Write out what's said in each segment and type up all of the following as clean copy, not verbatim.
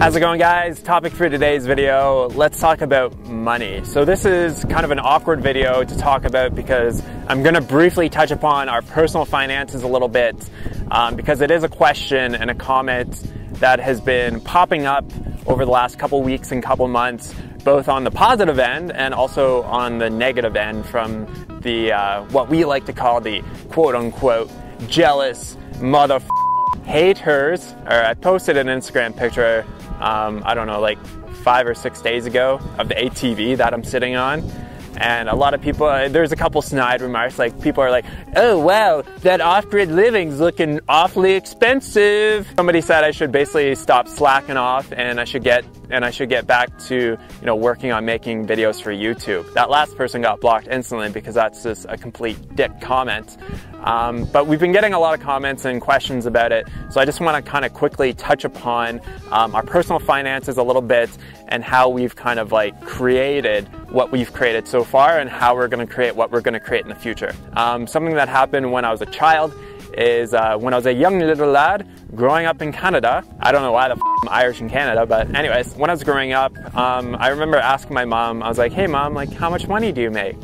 How's it going, guys? Topic for today's video, let's talk about money. So this is kind of an awkward video to talk about because I'm going to briefly touch upon our personal finances a little bit because it is a question and a comment that has been popping up over the last couple weeks and couple months, both on the positive end and also on the negative end from the what we like to call the quote-unquote jealous haters. Or I posted an Instagram picture I don't know, like 5 or 6 days ago of the ATV that I'm sitting on. And a lot of people, there's a couple snide remarks, like people are like, oh wow, that off-grid living's looking awfully expensive. Somebody said I should basically stop slacking off and I should get back to, working on making videos for YouTube. That last person got blocked instantly because that's just a complete dick comment. But we've been getting a lot of comments and questions about it, so I just want to kind of quickly touch upon our personal finances a little bit and how we've kind of like created what we've created so far and how we're going to create what we're going to create in the future. Something that happened when I was a child is when I was a young little lad growing up in Canada. I don't know why I'm Irish in Canada, but anyways, when I was growing up, I remember asking my mom, I was like, hey mom, like how much money do you make?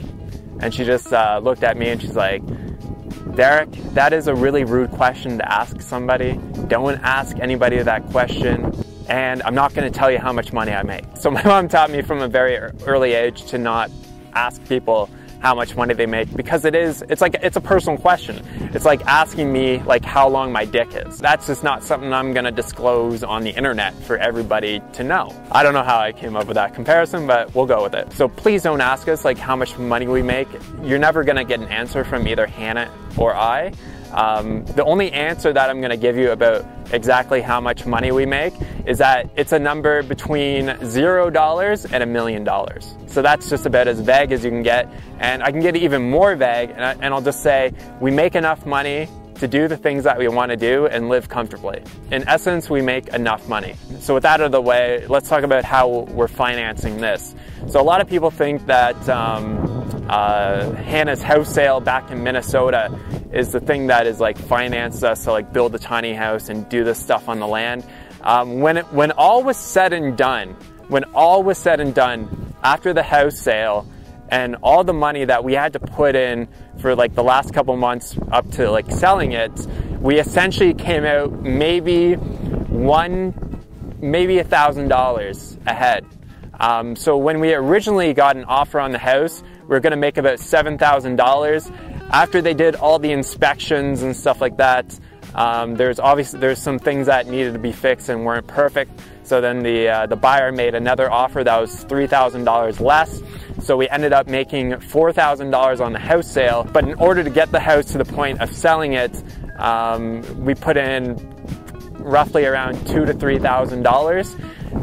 And she just looked at me and she's like, Derek, that is a really rude question to ask somebody. Don't ask anybody that question, and I'm not going to tell you how much money I make. So my mom taught me from a very early age to not ask people how much money they make because it's a personal question. It's like asking me like how long my dick is. That's just not something I'm going to disclose on the internet for everybody to know. I don't know how I came up with that comparison, but we'll go with it. So please don't ask us like how much money we make. You're never going to get an answer from either Hannah or I. The only answer that I'm going to give you about exactly how much money we make is that it's a number between $0 and $1 million. So that's just about as vague as you can get, and I can get even more vague, and I'll just say we make enough money to do the things that we want to do and live comfortably. In essence, we make enough money. So with that out of the way, let's talk about how we're financing this. So a lot of people think that Hannah's house sale back in Minnesota is the thing that is like financed us to like build a tiny house and do this stuff on the land. When all was said and done, after the house sale and all the money that we had to put in for like the last couple months up to like selling it, we essentially came out maybe $1,000 ahead. So when we originally got an offer on the house, we were going to make about $7,000. After they did all the inspections and stuff like that, there's some things that needed to be fixed and weren't perfect. So then the buyer made another offer that was $3,000 less. So we ended up making $4,000 on the house sale. But in order to get the house to the point of selling it, we put in roughly around $2,000 to $3,000.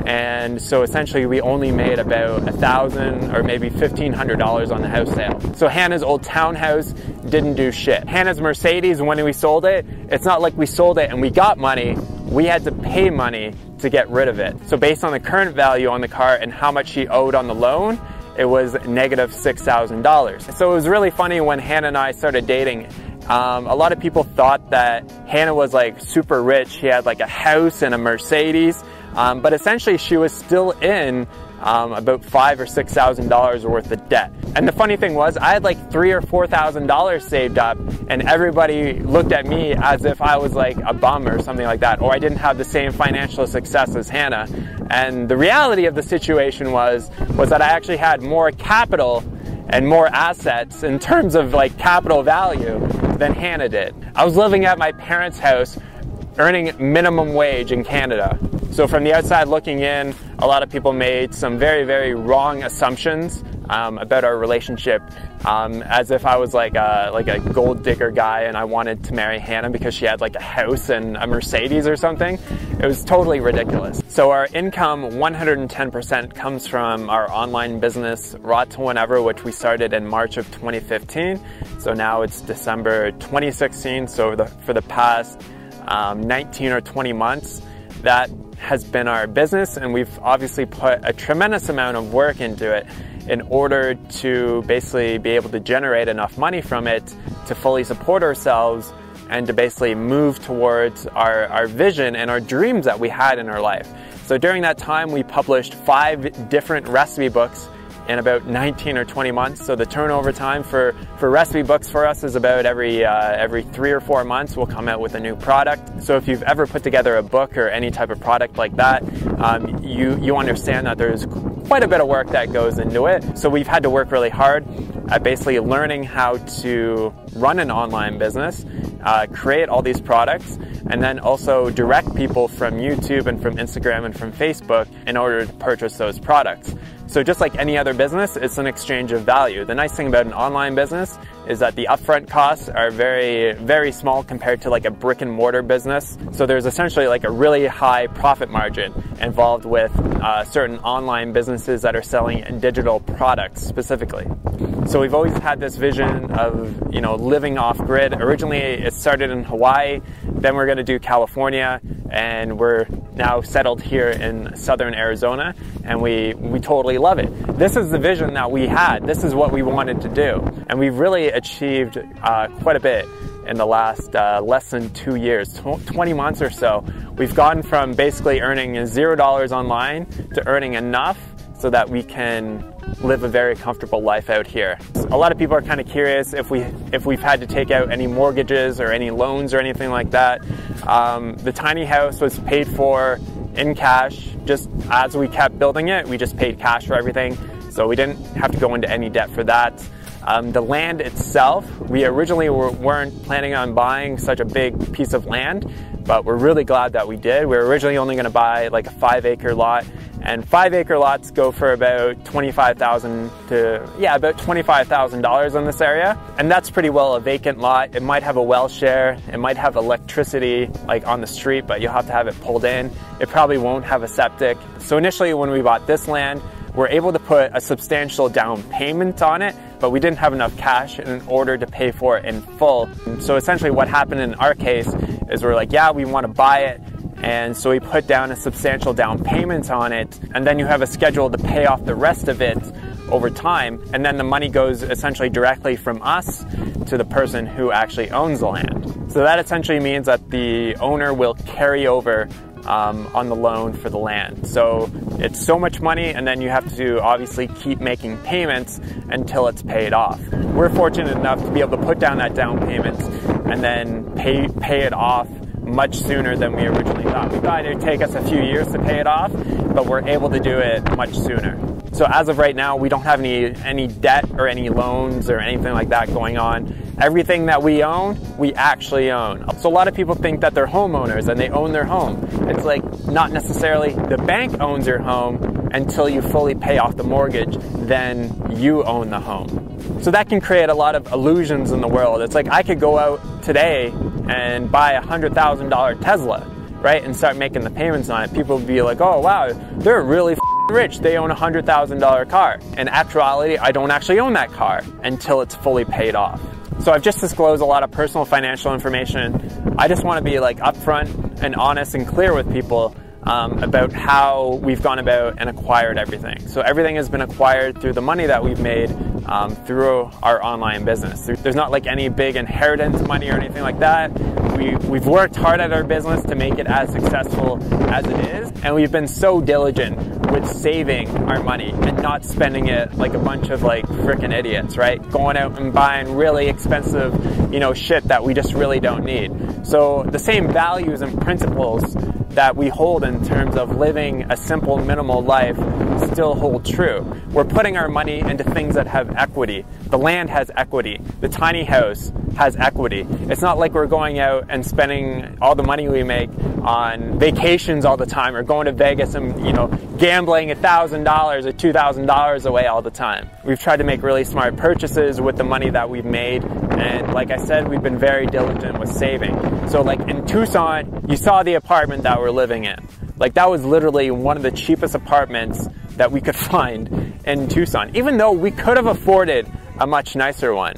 And so essentially we only made about $1,000 or maybe $1,500 on the house sale. So Hannah's old townhouse didn't do shit. Hannah's Mercedes, when we sold it, it's not like we sold it and we got money. We had to pay money to get rid of it. So based on the current value on the car and how much she owed on the loan, it was negative $6,000. So it was really funny when Hannah and I started dating. A lot of people thought that Hannah was like super rich. She had like a house and a Mercedes. But essentially she was still in about $5,000 or $6,000 worth of debt. And the funny thing was I had like $3,000 or $4,000 saved up, and everybody looked at me as if I was like a bum or something like that, or I didn't have the same financial success as Hannah. And the reality of the situation was that I actually had more capital and more assets in terms of like capital value than Hannah did. I was living at my parents' house earning minimum wage in Canada. So from the outside looking in, a lot of people made some very, very wrong assumptions about our relationship, as if I was like a gold digger guy and I wanted to marry Hannah because she had like a house and a Mercedes or something. It was totally ridiculous. So our income, 110%, comes from our online business, Raw to Whenever, which we started in March of 2015. So now it's December 2016. So for the past 19 or 20 months, that has been our business, and we've obviously put a tremendous amount of work into it in order to basically be able to generate enough money from it to fully support ourselves and to basically move towards our vision and our dreams that we had in our life. So during that time, we published 5 different recipe books in about 19 or 20 months. So the turnover time for recipe books for us is about every 3 or 4 months we'll come out with a new product. So if you've ever put together a book or any type of product like that, you understand that there's quite a bit of work that goes into it. So we've had to work really hard at basically learning how to run an online business, create all these products, and then also direct people from YouTube and from Instagram and from Facebook in order to purchase those products. So just like any other business, it's an exchange of value. The nice thing about an online business is that the upfront costs are very, very small compared to like a brick and mortar business. So there's essentially like a really high profit margin involved with certain online businesses that are selling digital products specifically. So we've always had this vision of, living off grid. Originally it started in Hawaii, then we're going to do California, and we're now settled here in southern Arizona, and we totally love it. This is the vision that we had. This is what we wanted to do, and we've really achieved quite a bit in the last less than 2 years, 20 months or so. We've gone from basically earning $0 online to earning enough so that we can live a very comfortable life out here. A lot of people are kind of curious if we've had to take out any mortgages or any loans or anything like that. The tiny house was paid for in cash. Just as we kept building it, we just paid cash for everything, so we didn't have to go into any debt for that. The land itself, we originally weren't planning on buying such a big piece of land, but we're really glad that we did. We were originally only going to buy like a 5-acre lot, and 5-acre lots go for about $25,000 in this area, and that's pretty well a vacant lot. It might have a well share, it might have electricity like on the street, but you'll have to have it pulled in. It probably won't have a septic. So initially when we bought this land, we're able to put a substantial down payment on it, but we didn't have enough cash in order to pay for it in full. So essentially what happened in our case is we're like, yeah, we want to buy it, and so we put down a substantial down payment on it, and then you have a schedule to pay off the rest of it over time, and then the money goes essentially directly from us to the person who actually owns the land. So that essentially means that the owner will carry over on the loan for the land. So it's so much money, and then you have to obviously keep making payments until it's paid off. We're fortunate enough to be able to put down that down payment and then pay it off much sooner than we originally thought. We thought it would take us a few years to pay it off, but we're able to do it much sooner. So as of right now, we don't have any debt or any loans or anything like that going on. Everything that we own, we actually own. So a lot of people think that they're homeowners and they own their home. It's like not necessarily. The bank owns your home until you fully pay off the mortgage, then you own the home. So that can create a lot of illusions in the world. It's like I could go out today and buy a $100,000 Tesla, right, and start making the payments on it. People would be like, oh wow, they're really rich, they own a $100,000 car. In actuality, I don't actually own that car until it's fully paid off. So I've just disclosed a lot of personal financial information. I just want to be like upfront and honest and clear with people about how we've gone about and acquired everything. So everything has been acquired through the money that we've made through our online business. There's not like any big inheritance money or anything like that. We've worked hard at our business to make it as successful as it is, and we've been so diligent with saving our money and not spending it like a bunch of like freaking idiots, right? Going out and buying really expensive, shit that we just really don't need. So the same values and principles that we hold in terms of living a simple, minimal life still hold true. We're putting our money into things that have equity. The land has equity. The tiny house has equity. It's not like we're going out and spending all the money we make on vacations all the time, or going to Vegas and, gambling $1,000 or $2,000 away all the time. We've tried to make really smart purchases with the money that we've made, and like I said, we've been very diligent with saving. So like in Tucson, you saw the apartment that we're living in. Like that was literally one of the cheapest apartments that we could find in Tucson, even though we could have afforded a much nicer one.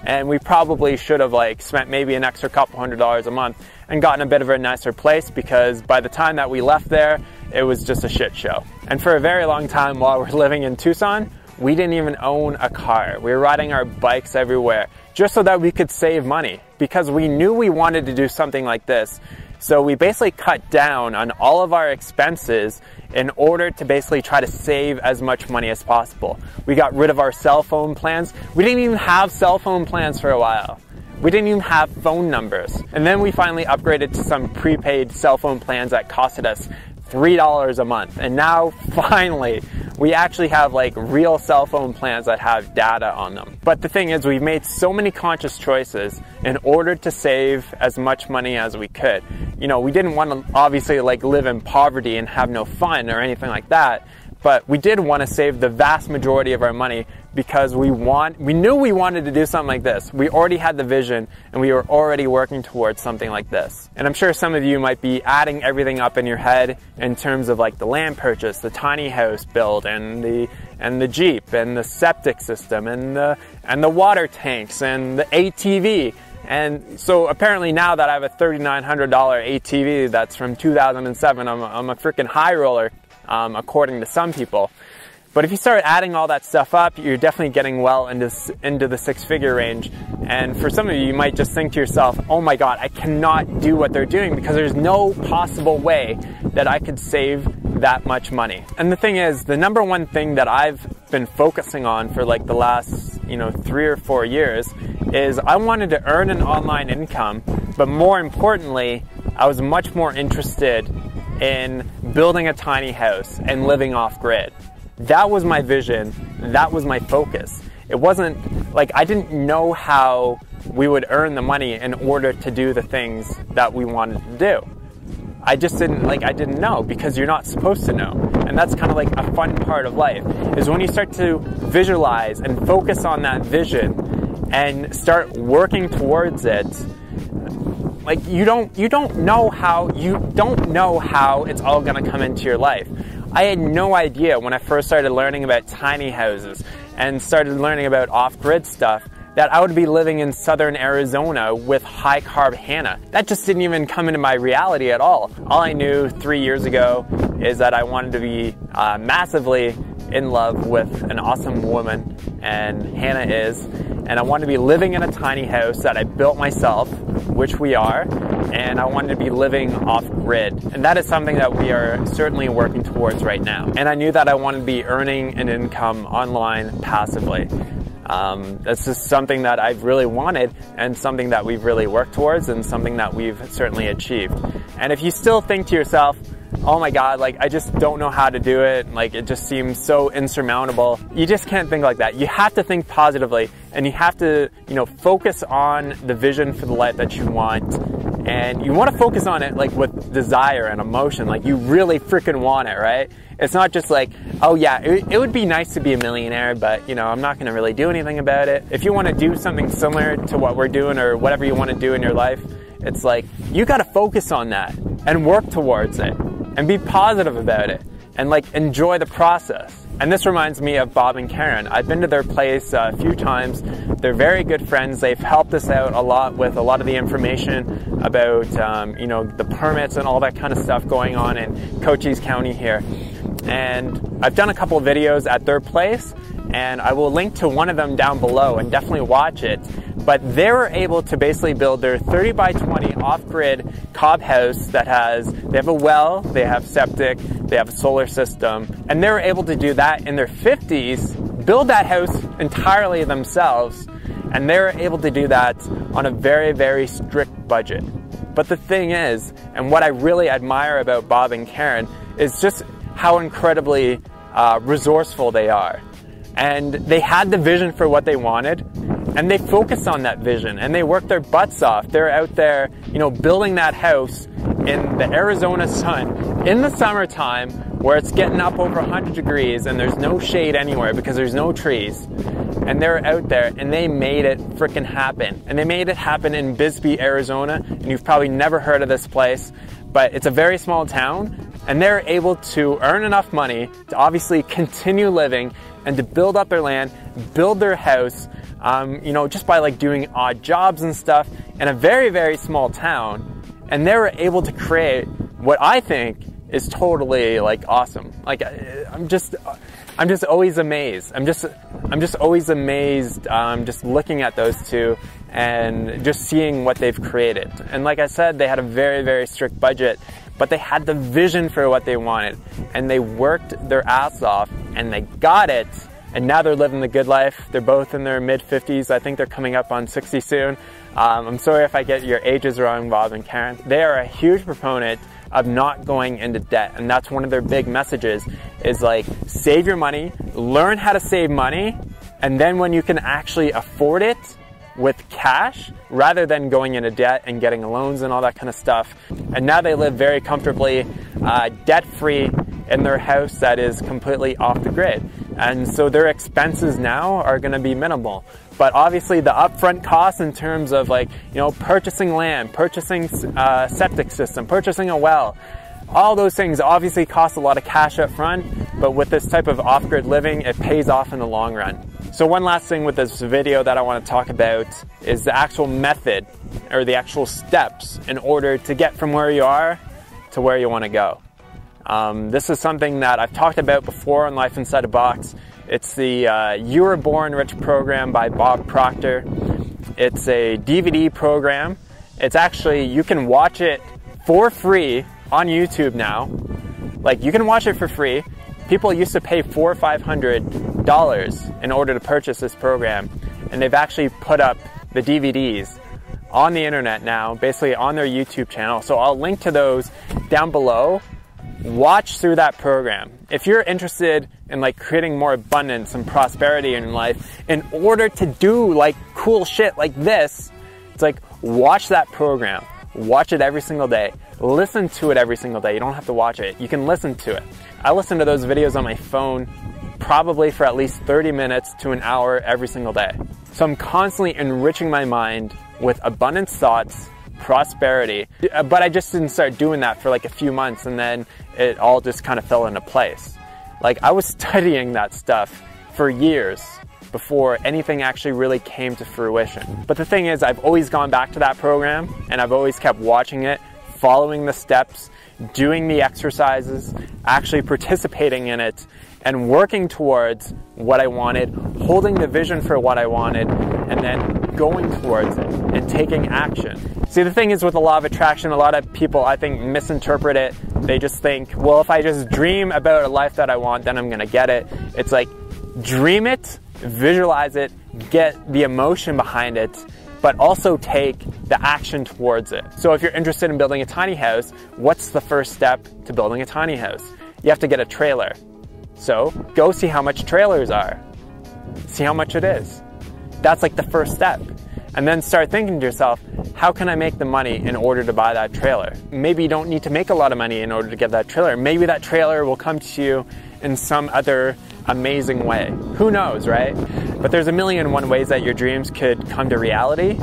And we probably should have spent maybe an extra couple $100s a month and gotten a bit of a nicer place, because by the time that we left there, it was just a shit show. And for a very long time while we're living in Tucson, we didn't even own a car. We were riding our bikes everywhere just so that we could save money, because we knew we wanted to do something like this. So we basically cut down on all of our expenses in order to basically try to save as much money as possible. We got rid of our cell phone plans. We didn't even have cell phone plans for a while. We didn't even have phone numbers. And then we finally upgraded to some prepaid cell phone plans that costed us $3 a month. And now finally, we actually have like real cell phone plans that have data on them. But the thing is, we've made so many conscious choices in order to save as much money as we could. You know, we didn't want to obviously like live in poverty and have no fun or anything like that. But we did want to save the vast majority of our money because we knew we wanted to do something like this. We already had the vision and we were already working towards something like this. And I'm sure some of you might be adding everything up in your head in terms of like the land purchase, the tiny house build, and the Jeep, and the septic system, and the water tanks, and the ATV. And so apparently now that I have a $3,900 ATV that's from 2007, I'm a freaking high roller. According to some people. But if you start adding all that stuff up, you're definitely getting well into the six-figure range. And for some of you, you might just think to yourself, oh my God, I cannot do what they're doing because there's no possible way that I could save that much money. And the thing is, the number one thing that I've been focusing on for like the last, 3 or 4 years is I wanted to earn an online income, but more importantly, I was much more interested in building a tiny house and living off grid. That was my vision. That was my focus. It wasn't like I didn't know how we would earn the money in order to do the things that we wanted to do. I didn't know, because you're not supposed to know. And that's kind of like a fun part of life, is when you start to visualize and focus on that vision and start working towards it. Like you don't know how it's all gonna come into your life. I had no idea when I first started learning about tiny houses and started learning about off-grid stuff that I would be living in southern Arizona with high-carb Hanna. That just didn't even come into my reality at all. All I knew 3 years ago is that I wanted to be massively in love with an awesome woman, and Hanna is, and I wanted to be living in a tiny house that I built myself, which we are, and I wanted to be living off-grid. And that is something that we are certainly working towards right now. And I knew that I wanted to be earning an income online passively. That's just something that I've really wanted, and something that we've really worked towards, and something that we've certainly achieved. And if you still think to yourself, oh my God, like I just don't know how to do it, like it just seems so insurmountable, you just can't think like that. You have to think positively, and you have to, focus on the vision for the life that you want. And you want to focus on it like with desire and emotion, like you really freaking want it, right? It's not just like, oh yeah, it would be nice to be a millionaire, but I'm not going to really do anything about it. If you want to do something similar to what we're doing, or whatever you want to do in your life, it's like you got to focus on that and work towards it and be positive about it and like enjoy the process. And this reminds me of Bob and Karen. I've been to their place a few times. They're very good friends. They've helped us out a lot with a lot of the information about, the permits and all that kind of stuff going on in Cochise County here. And I've done a couple of videos at their place, and I will link to one of them down below, and definitely watch it. But they were able to basically build their 30 by 20 off-grid cob house they have a well, they have septic, they have a solar system, and they were able to do that in their 50s, build that house entirely themselves, and they were able to do that on a very, very strict budget. But the thing is, and what I really admire about Bob and Karen, is just how incredibly resourceful they are. And they had the vision for what they wanted, and they focused on that vision, and they worked their butts off. They're out there, building that house in the Arizona sun in the summertime, where it's getting up over 100 degrees and there's no shade anywhere because there's no trees. And they're out there and they made it freaking happen. And they made it happen in Bisbee, Arizona. And you've probably never heard of this place, but it's a very small town. And they're able to earn enough money to obviously continue living and to build up their land, build their house, just by like doing odd jobs and stuff in a very, very small town. And they were able to create what I think is totally like awesome. Like I'm just always amazed. I'm just always amazed just looking at those two and just seeing what they've created. And like I said, they had a very, very strict budget, but they had the vision for what they wanted, and they worked their ass off and they got it. And now they're living the good life. They're both in their mid-50s. I think they're coming up on 60 soon. I'm sorry if I get your ages wrong, Bob and Karen. They are a huge proponent of not going into debt. And that's one of their big messages, is like, save your money, learn how to save money, and then when you can actually afford it with cash, rather than going into debt and getting loans and all that kind of stuff. And now they live very comfortably, debt-free in their house that is completely off the grid. And so their expenses now are gonna be minimal. But obviously the upfront costs in terms of, like, you know, purchasing land, purchasing septic system, purchasing a well, all those things obviously cost a lot of cash up front, but with this type of off-grid living, it pays off in the long run. So one last thing with this video that I want to talk about is the actual method, or the actual steps in order to get from where you are to where you want to go. This is something that I've talked about before on Life Inside a Box. It's the You Were Born Rich program by Bob Proctor. It's a DVD program. It's actually, you can watch it for free on YouTube now. Like, you can watch it for free. People used to pay $400 or $500 in order to purchase this program, and they've actually put up the DVDs on the internet now, basically on their YouTube channel. So I'll link to those down below. Watch through that program. If you're interested in, like, creating more abundance and prosperity in your life, in order to do, like, cool shit like this, it's like, watch that program. Watch it every single day. Listen to it every single day. You don't have to watch it. You can listen to it. I listen to those videos on my phone probably for at least 30 minutes to an hour every single day. So I'm constantly enriching my mind with abundance thoughts, prosperity. But I just didn't start doing that for like a few months, and then it all just kind of fell into place. Like, I was studying that stuff for years before anything actually really came to fruition. But the thing is, I've always gone back to that program, and I've always kept watching it, following the steps, doing the exercises, actually participating in it, and working towards what I wanted, holding the vision for what I wanted, and then going towards it and taking action. See, the thing is with the law of attraction, a lot of people, I think, misinterpret it. They just think, well, if I just dream about a life that I want, then I'm gonna get it. It's like, dream it, visualize it, get the emotion behind it, but also take the action towards it. So if you're interested in building a tiny house, what's the first step to building a tiny house? You have to get a trailer. So go see how much trailers are. See how much it is. That's like the first step. And then start thinking to yourself, how can I make the money in order to buy that trailer? Maybe you don't need to make a lot of money in order to get that trailer. Maybe that trailer will come to you in some other amazing way. Who knows, right? But there's a million and one ways that your dreams could come to reality.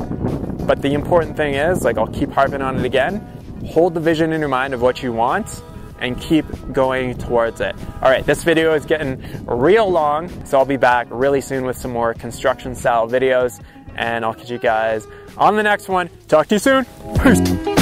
But the important thing is, like, I'll keep harping on it again, hold the vision in your mind of what you want and keep going towards it. All right, this video is getting real long, so I'll be back really soon with some more construction style videos, and I'll catch you guys on the next one. Talk to you soon. Peace.